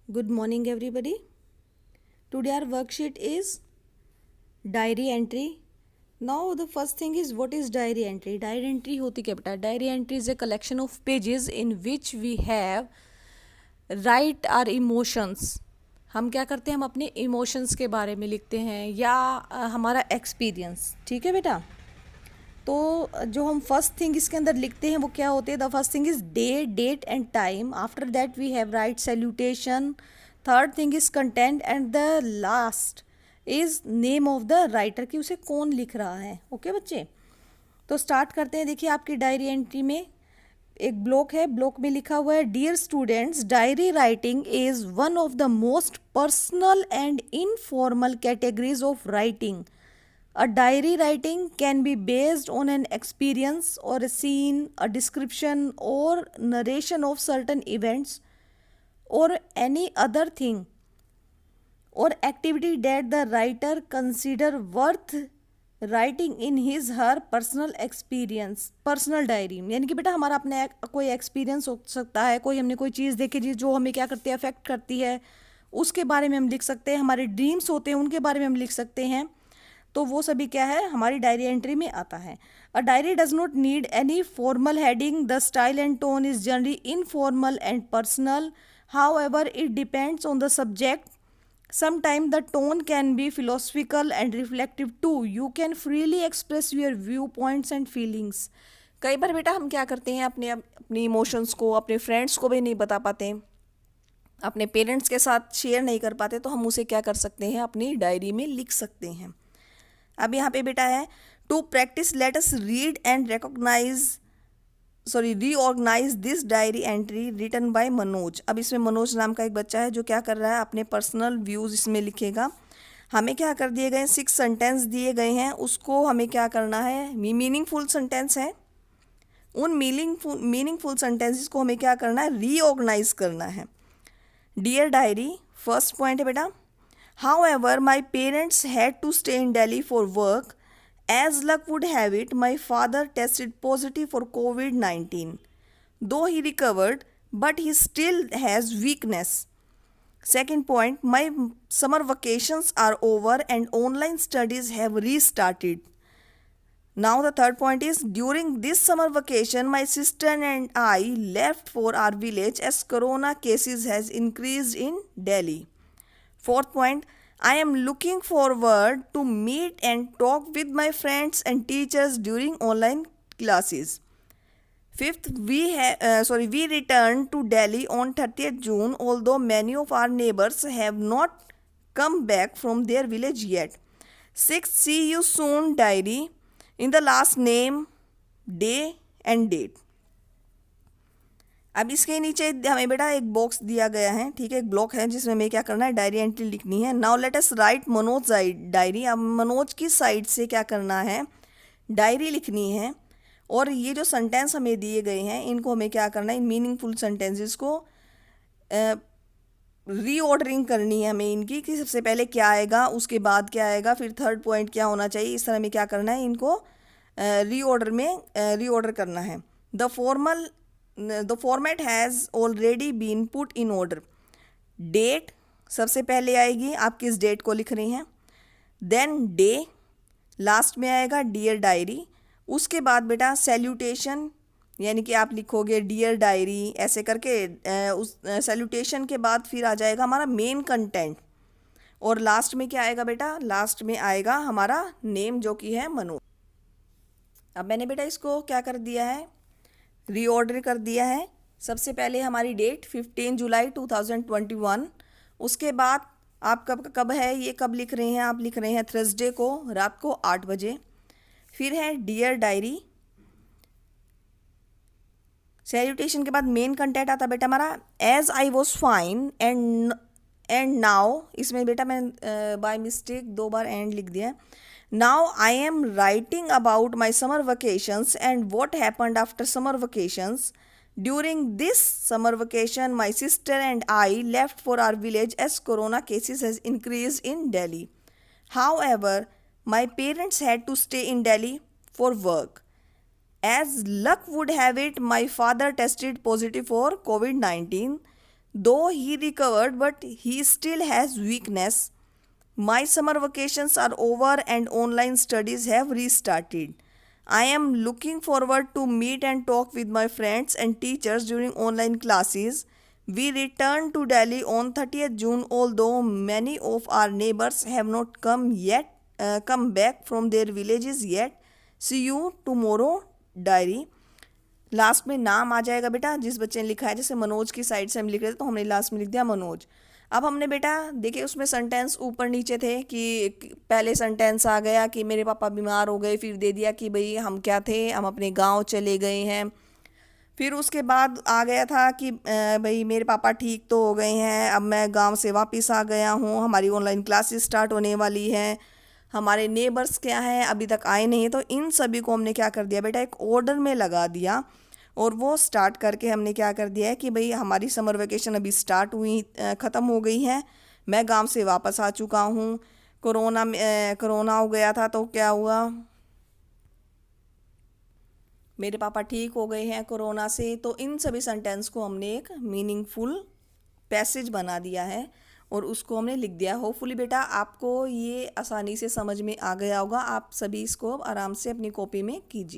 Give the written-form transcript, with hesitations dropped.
Good morning, everybody. Today, our worksheet is diary entry. Now, the first thing is what is diary entry? Diary entry होती क्या बेटा? Diary entry is a collection of pages in which we have write our emotions. हम क्या करते हैं? हम अपने emotions के बारे में लिखते हैं या हमारा एक्सपीरियंस. ठीक है बेटा. तो जो हम फर्स्ट थिंग इसके अंदर लिखते हैं वो क्या होते हैं? The first thing is day, date and time. After that we have write salutation. Third thing is content and the last is name of the writer कि उसे कौन लिख रहा है. ओके बच्चे, तो स्टार्ट करते हैं. देखिए आपकी डायरी एंट्री में एक ब्लॉक है. ब्लॉक में लिखा हुआ है dear students, diary writing is one of the most personal and informal categories of writing. A diary writing can be based on an experience or a scene, a description or narration of certain events or any other thing or activity that the writer consider worth writing in his her personal experience, personal diary. यानी कि बेटा हमारा अपने कोई experience हो सकता है, कोई हमने कोई चीज़ देखी जी जो हमें क्या करती है, अफेक्ट करती है, उसके बारे में हम लिख सकते हैं. हमारे ड्रीम्स होते हैं उनके बारे में हम लिख सकते हैं. तो वो सभी क्या है हमारी डायरी एंट्री में आता है. A diary does not need any formal heading. The style and tone is generally informal and personal. However it depends on the subject. Sometime the tone can be philosophical and reflective too. You can freely express your view points and feelings. कई बार बेटा हम क्या करते हैं अपनी emotions को अपने फ्रेंड्स को भी नहीं बता पाते, अपने पेरेंट्स के साथ शेयर नहीं कर पाते, तो हम उसे क्या कर सकते हैं अपनी डायरी में लिख सकते हैं. अब यहाँ पे बेटा है to practise let us read and reorganise this diary entry written by Manoj. अब इसमें मनोज नाम का एक बच्चा है जो क्या कर रहा है अपने पर्सनल व्यूज़ इसमें लिखेगा. हमें क्या कर दिए गए हैं 6 सेंटेंस दिए गए हैं, उसको हमें क्या करना है मीनिंगफुल सेंटेंस है, उन मीनिंगफुल सेंटेंसेस को हमें क्या करना है रीऑर्गेनाइज करना है. डियर डायरी, फर्स्ट पॉइंट है बेटा. However, my parents had to stay in Delhi for work. As luck would have it, my father tested positive for COVID-19. Though he recovered, but he still has weakness. Second point, my summer vacations are over and online studies have restarted. Now the third point is, during this summer vacation, my sister and I left for our village as corona cases has increased in Delhi. Fourth point, I am looking forward to meet and talk with my friends and teachers during online classes. Fifth, we returned to Delhi on 30th June, although many of our neighbors have not come back from their village yet. Sixth, see you soon diary. In the last name, day and date. अब इसके नीचे हमें बेटा एक box दिया गया है, ठीक है, एक ब्लॉक है जिसमें हमें क्या करना है डायरी एंट्री लिखनी है. Now let us right Manoj diary. अब मनोज की साइड से क्या करना है डायरी लिखनी है. और ये जो सेंटेंस हमें दिए गए हैं इनको हमें क्या करना है इन मीनिंगफुल सेंटेंसेस को रीऑर्डरिंग करनी है हमें इनकी कि सबसे पहले क्या आएगा, उसके बाद क्या आएगा, फिर थर्ड पॉइंट क्या होना चाहिए. इस तरह हमें क्या करना है इनको रीऑर्डर करना है. The format has already been put in order. Date सबसे पहले आएगी, आप किस डेट को लिख रही हैं. Then day, लास्ट में आएगा डियर डायरी. उसके बाद बेटा सैल्यूटेशन, यानी कि आप लिखोगे डियर डायरी ऐसे करके. उस सैल्यूटेशन के बाद फिर आ जाएगा हमारा मेन कंटेंट. और लास्ट में क्या आएगा बेटा, लास्ट में आएगा हमारा नेम जो कि है मनोज. अब मैंने बेटा इसको क्या कर दिया है रीऑर्डर कर दिया है. सबसे पहले हमारी डेट 15 जुलाई 2021. उसके बाद आप कब है ये कब लिख रहे हैं, आप लिख रहे हैं थर्सडे को रात को 8 बजे. फिर है डियर डायरी. सैल्यूटेशन के बाद मेन कंटेंट आता बेटा हमारा as I was fine and now. इसमें बेटा मैं बाय मिस्टेक 2 बार एंड लिख दिया है. Now I am writing about my summer vacations and what happened after summer vacations. During this summer vacation, my sister and I left for our village as corona cases has increased in Delhi. However, my parents had to stay in Delhi for work. As luck would have it, my father tested positive for COVID-19. Though he recovered, but he still has weakness. My summer vacations are over and online studies have restarted. I am looking forward to meet and talk with my friends and teachers during online classes. We return to Delhi on 30th June, although many of our neighbors have not come back from their villages yet. See you tomorrow, diary. Last में नाम आ जाएगा बेटा जिस बच्चे ने लिखा है, जैसे मनोज की साइड से हम लिख रहे थे तो हमने लास्ट में लिख दिया मनोज। अब हमने बेटा देखिए उसमें सेंटेंस ऊपर नीचे थे कि पहले सेंटेंस आ गया कि मेरे पापा बीमार हो गए, फिर दे दिया कि भाई हम क्या थे, हम अपने गांव चले गए हैं। फिर उसके बाद आ गया था कि भाई मेरे पापा ठीक तो हो गए हैं, अब मैं गांव से वापस आ गया हूँ, हमारी ऑनलाइन क्लासेस स्टार्ट होने वाली हैं, हमारे नेबर्स क्या हैं अभी तक आए नहीं। तो इन सभी को हमने क्या कर दिया बेटा, एक ऑर्डर में लगा दिया और वो स्टार्ट करके हमने क्या कर दिया है कि भाई हमारी समर वेकेशन अभी स्टार्ट हुई, ख़त्म हो गई है, मैं गांव से वापस आ चुका हूँ। कोरोना हो गया था तो क्या हुआ, मेरे पापा ठीक हो गए हैं कोरोना से। तो इन सभी सेंटेंस को हमने एक मीनिंगफुल पैसेज बना दिया है और उसको हमने लिख दिया। होपफुली बेटा आपको ये आसानी से समझ में आ गया होगा। आप सभी इसको आराम से अपनी कॉपी में कीजिए।